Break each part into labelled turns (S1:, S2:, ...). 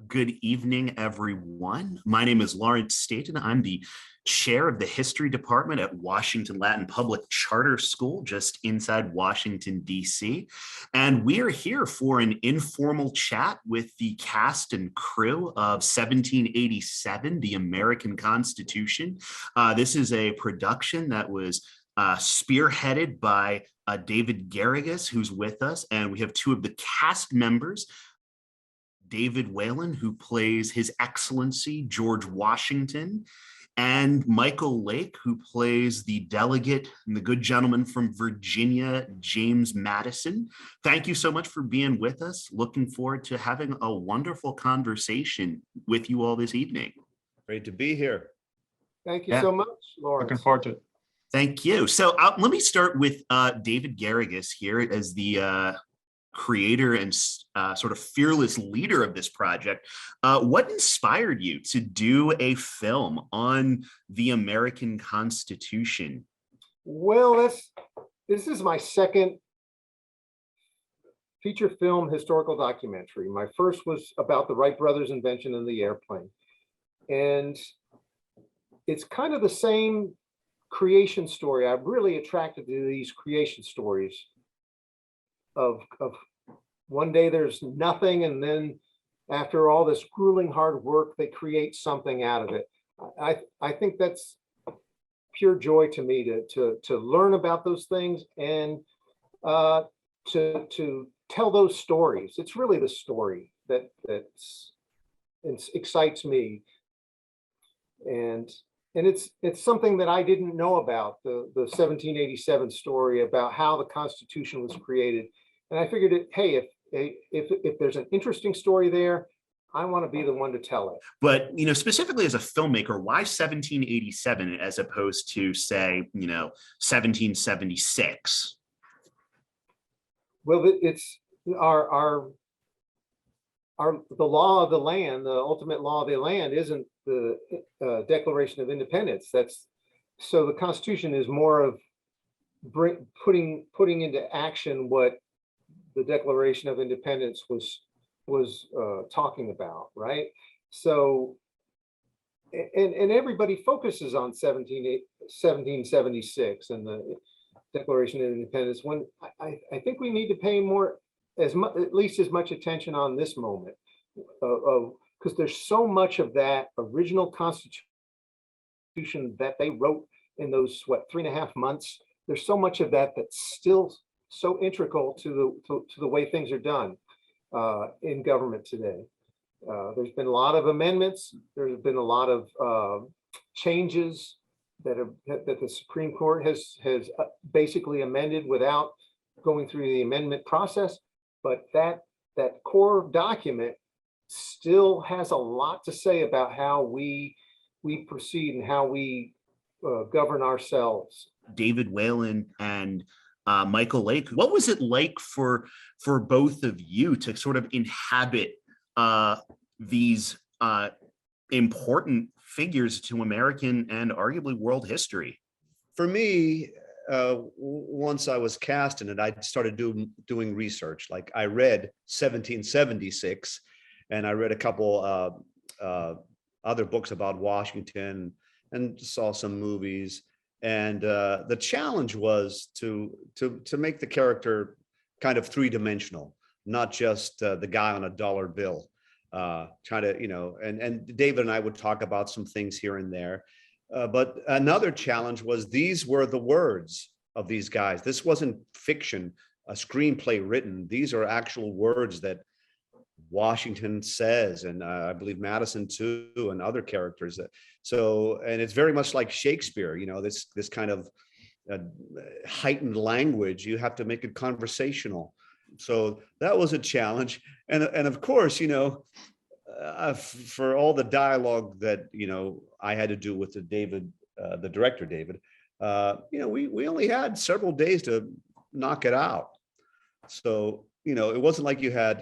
S1: Good evening, everyone. My name is Lawrence Staten. I'm the chair of the history department at Washington Latin Public Charter School, just inside Washington, D.C. And we are here for an informal chat with the cast and crew of 1787, the American Constitution. This is a production that was spearheaded by David Garrigus, who's with us, and we have two of the cast members. David Whalen, who plays His Excellency George Washington, and Michael Lake, who plays the delegate and the good gentleman from Virginia, James Madison. Thank you so much for being with us. Looking forward to having a wonderful conversation with you all this evening.
S2: Great to be here.
S3: Thank you so much, Lawrence.
S4: Looking forward to it.
S1: Thank you. So let me start with David Garrigus here as the creator and sort of fearless leader of this project. What inspired you to do a film on the American Constitution?
S3: Well, this is my second feature film historical documentary. My first was about the Wright brothers' invention of the airplane. And it's kind of the same creation story. I'm really attracted to these creation stories of one day there's nothing, and then after all this grueling hard work, they create something out of it. I think that's pure joy to me to learn about those things and to tell those stories. It's really the story that excites me, and it's something that I didn't know about, the 1787 story about how the Constitution was created. And I figured, hey, if there's an interesting story there, I want to be the one to tell it.
S1: But, specifically as a filmmaker, why 1787 as opposed to, say, 1776?
S3: Well, it's the law of the land. The ultimate law of the land isn't the Declaration of Independence. So the Constitution is more of putting into action what the Declaration of Independence was talking about, right? So, and everybody focuses on 1776 and the Declaration of Independence, when I think we need to pay at least as much attention on this moment, because there's so much of that original Constitution that they wrote in those 3.5 months. There's so much of that that's still so integral to the way things are done in government today. There's been a lot of amendments. There's been a lot of changes that the Supreme Court has basically amended without going through the amendment process. But that core document still has a lot to say about how we proceed and how we govern ourselves.
S1: David Whalen and Michael Lake, what was it like for both of you to sort of inhabit these important figures to American and arguably world history?
S2: For me, once I was cast in it, I started doing research. Like I read 1776, and I read a couple other books about Washington and saw some movies. And the challenge was to make the character kind of three-dimensional, not just the guy on a dollar bill. Trying to, and David and I would talk about some things here and there. But another challenge was these were the words of these guys. This wasn't fiction, a screenplay written. These are actual words that Washington says, and I believe Madison too, and other characters. So, and it's very much like Shakespeare, this kind of heightened language. You have to make it conversational. So that was a challenge. And of course, for all the dialogue that, I had to do with the director, David, we only had several days to knock it out. So, it wasn't like you had,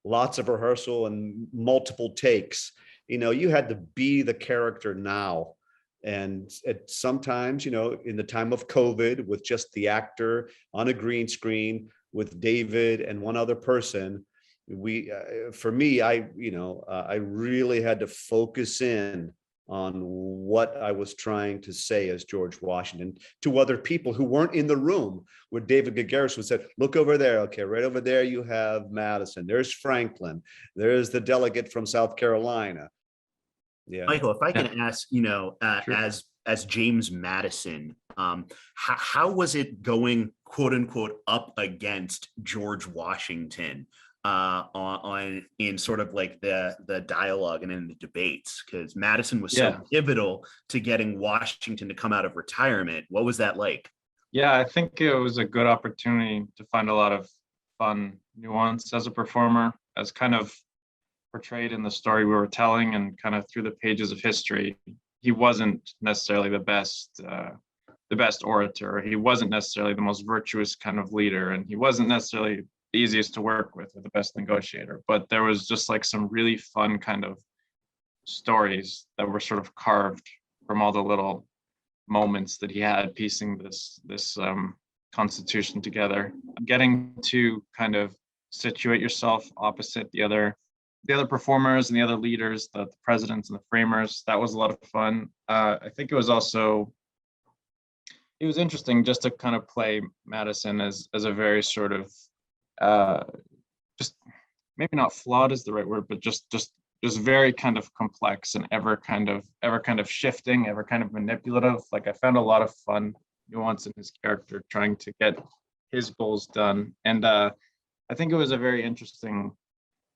S2: lots of rehearsal and multiple takes. You had to be the character now. And sometimes, in the time of COVID, with just the actor on a green screen with David and one other person, for me, I really had to focus in on what I was trying to say as George Washington to other people who weren't in the room, where David Gagaris would say, look over there. Okay, right over there, you have Madison. There's Franklin. There's the delegate from South Carolina. Yeah.
S1: Michael, if I can ask,
S4: Sure.
S1: as James Madison, how was it going, quote unquote, up against George Washington in sort of like the dialogue and in the debates? Because Madison was so pivotal to getting Washington to come out of retirement. What was that like?
S4: Yeah, I think it was a good opportunity to find a lot of fun nuance as a performer, as kind of portrayed in the story we were telling and kind of through the pages of history. He wasn't necessarily the best orator. He wasn't necessarily the most virtuous kind of leader, and he wasn't necessarily the easiest to work with or the best negotiator. But there was just like some really fun kind of stories that were sort of carved from all the little moments that he had piecing this constitution together. Getting to kind of situate yourself opposite the other performers and the other leaders, the presidents and the framers, that was a lot of fun. I think it was interesting just to kind of play Madison as a very sort of just maybe not flawed is the right word, but just very kind of complex and ever kind of shifting, ever kind of manipulative. Like, I found a lot of fun nuance in his character trying to get his goals done. And I think it was a very interesting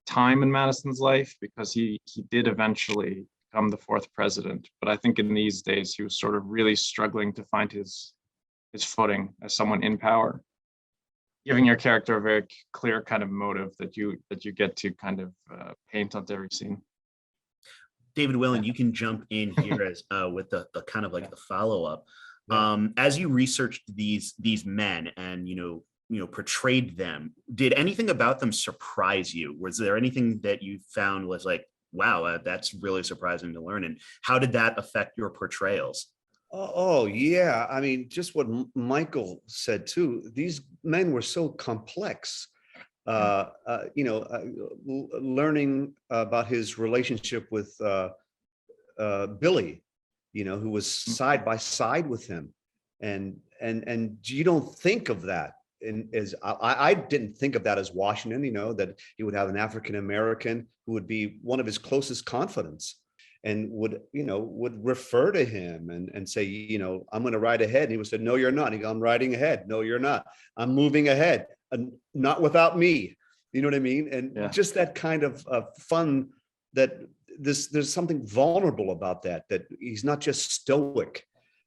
S4: time in Madison's life, because he did eventually become the fourth president. But I think in these days he was sort of really struggling to find his footing as someone in power, giving your character a very clear kind of motive that you get to kind of paint onto every scene.
S1: David Willen, you can jump in here as with the kind of like the follow-up. As you researched these men and portrayed them, did anything about them surprise you? Was there anything that you found was like, wow, that's really surprising to learn? And how did that affect your portrayals?
S2: Oh, yeah. I mean, just what Michael said too. These men were so complex. Learning about his relationship with Billy, who was side by side with him, and you don't think of that. I didn't think of that as Washington, that he would have an African American who would be one of his closest confidants, and would refer to him and say, I'm going to ride ahead. And he would say, no, you're not. And he'd go, I'm riding ahead. No, you're not. I'm moving ahead. And not without me. You know what I mean? And just that kind of fun, that there's something vulnerable about that he's not just stoic,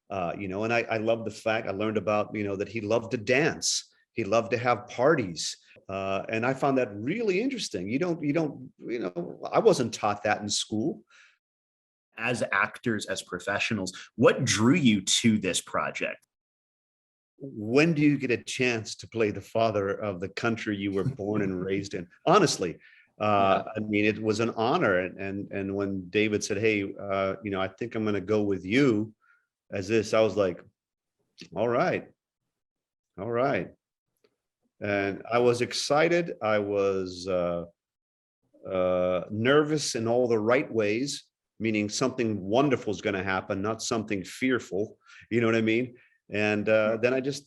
S2: and I love the fact I learned about, that he loved to dance. He loved to have parties. And I found that really interesting. I wasn't taught that in school.
S1: As actors, as professionals, what drew you to this project?
S2: When do you get a chance to play the father of the country you were born and raised in? Honestly, I mean, it was an honor. And when David said, hey, I think I'm going to go with you as this, I was like, all right. And I was excited. I was nervous in all the right ways, meaning something wonderful is going to happen, not something fearful. You know what I mean? And then I just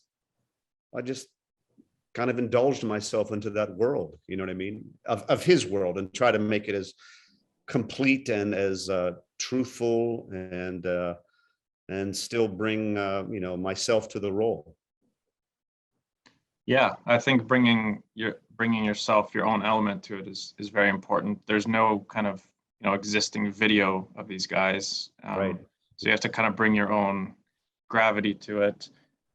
S2: kind of indulged myself into that world, you know what I mean, of his world, and try to make it as complete and as truthful and still bring myself to the role.
S4: Yeah, I think bringing yourself, your own element to it is very important. There's no kind of existing video of these guys,
S2: Right.
S4: So you have to kind of bring your own gravity to it.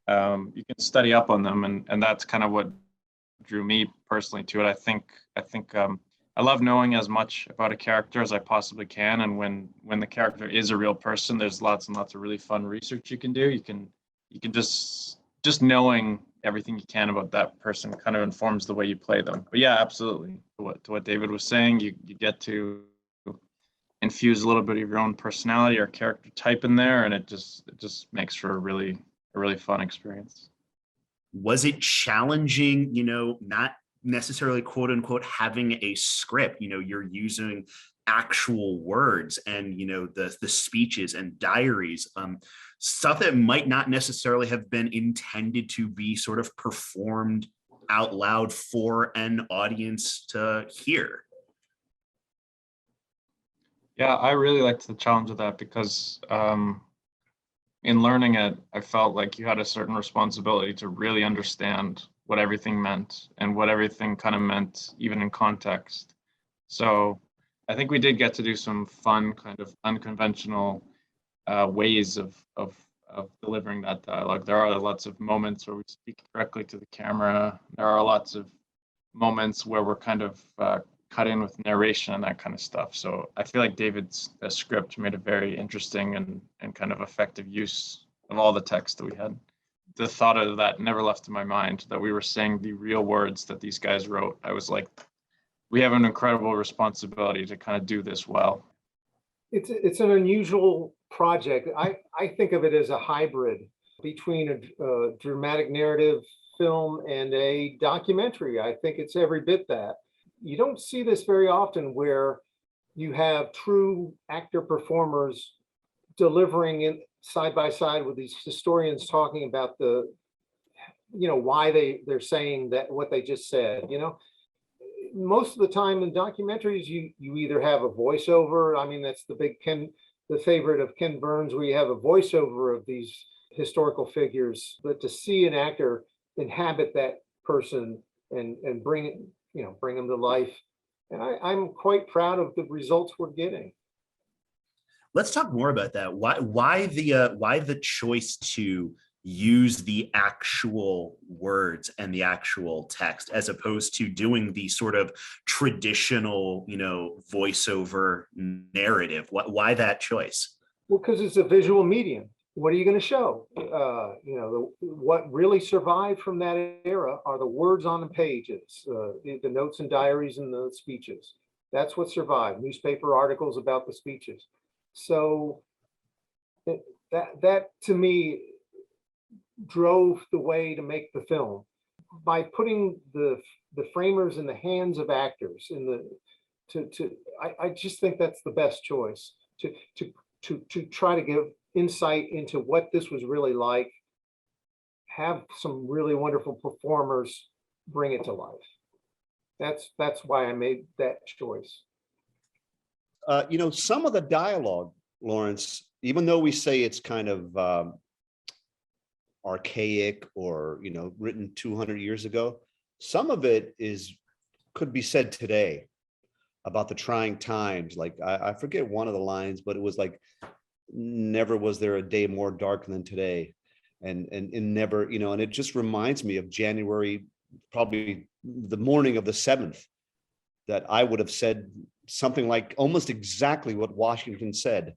S4: You can study up on them, and that's kind of what drew me personally to it. I think I love knowing as much about a character as I possibly can, and when the character is a real person, there's lots and lots of really fun research you can do. You can just knowing everything you can about that person kind of informs the way you play them. But yeah, absolutely, to what David was saying, you get to infuse a little bit of your own personality or character type in there, and it just makes for a really fun experience.
S1: Was it challenging, not necessarily quote unquote having a script. You're using actual words and the speeches and diaries, stuff that might not necessarily have been intended to be sort of performed out loud for an audience to hear.
S4: Yeah, I really liked the challenge of that because in learning it, I felt like you had a certain responsibility to really understand what everything meant and what everything kind of meant, even in context. So I think we did get to do some fun, kind of unconventional ways of delivering that dialogue. There are lots of moments where we speak directly to the camera. There are lots of moments where we're kind of cut in with narration and that kind of stuff. So I feel like David's script made a very interesting and kind of effective use of all the text that we had. The thought of that never left in my mind, that we were saying the real words that these guys wrote. I was like, we have an incredible responsibility to kind of do this well.
S3: It's an unusual project. I think of it as a hybrid between a dramatic narrative film and a documentary. I think it's every bit that. You don't see this very often, where you have true actor performers delivering it side by side with these historians talking about why they're saying that, what they just said. Most of the time in documentaries, you either have a voiceover. I mean, that's the favorite of Ken Burns, where you have a voiceover of these historical figures. But to see an actor inhabit that person and bring them to life, and I'm quite proud of the results we're getting.
S1: Let's talk more about that. Why the choice to use the actual words and the actual text, as opposed to doing the sort of traditional, voiceover narrative? Why that choice?
S3: Well, because it's a visual medium. What are you going to show? What really survived from that era are the words on the pages, the notes and diaries and the speeches. That's what survived. Newspaper articles about the speeches. So that to me drove the way to make the film, by putting the framers in the hands of actors. I just think that's the best choice to try to give insight into what this was really like, have some really wonderful performers bring it to life. That's why I made that choice.
S2: Some of the dialogue, Lawrence, even though we say it's kind of archaic or written 200 years ago, some of it could be said today about the trying times. Like I forget one of the lines, but it was like, never was there a day more dark than today, and never, and it just reminds me of January, probably the morning of the 7th, that I would have said something like almost exactly what Washington said.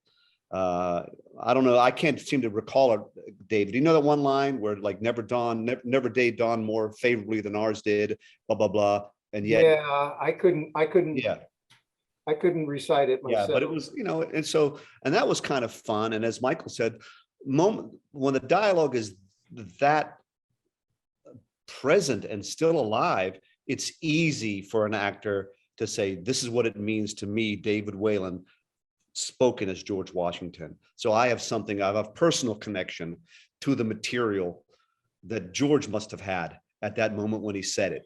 S2: I don't know. I can't seem to recall it, David. Do you know that one line where like never day dawned more favorably than ours did, blah, blah, blah. And yet,
S3: yeah, I couldn't,
S2: yeah,
S3: I couldn't recite it myself.
S2: yeah, but it was, and that was kind of fun. And as Michael said, when the dialogue is that present and still alive, it's easy for an actor to say, this is what it means to me, David Whalen, spoken as George Washington. So I have a personal connection to the material that George must have had at that moment when he said it,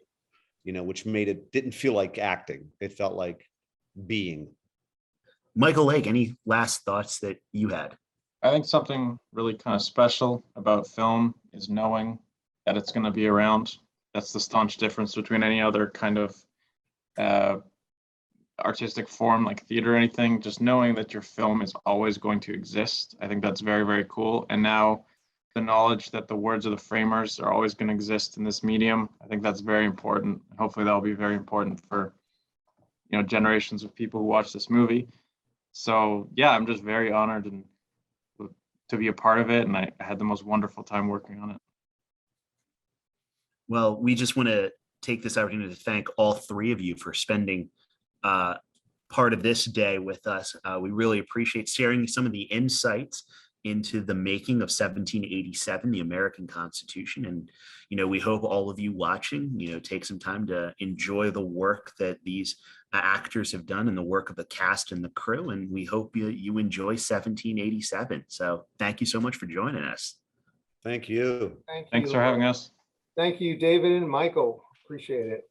S2: which didn't feel like acting. It felt like being.
S1: Michael Lake, any last thoughts that you had?
S4: I think something really kind of special about film is knowing that it's going to be around. That's the staunch difference between any other kind of artistic form like theater or anything. Just knowing that your film is always going to exist. I think that's very, very cool. And now the knowledge that the words of the framers are always going to exist in this medium, I think that's very important. Hopefully that'll be very important for generations of people who watch this movie. So yeah, I'm just very honored and to be a part of it, and I had the most wonderful time working on it.
S1: Well, we just want to take this opportunity to thank all three of you for spending part of this day with us. We really appreciate sharing some of the insights into the making of 1787, the American Constitution. And, we hope all of you watching, take some time to enjoy the work that these actors have done and the work of the cast and the crew. And we hope you enjoy 1787. So thank you so much for joining us.
S2: Thank you.
S3: Thank you.
S4: Thanks for having us.
S3: Thank you, David and Michael. Appreciate it.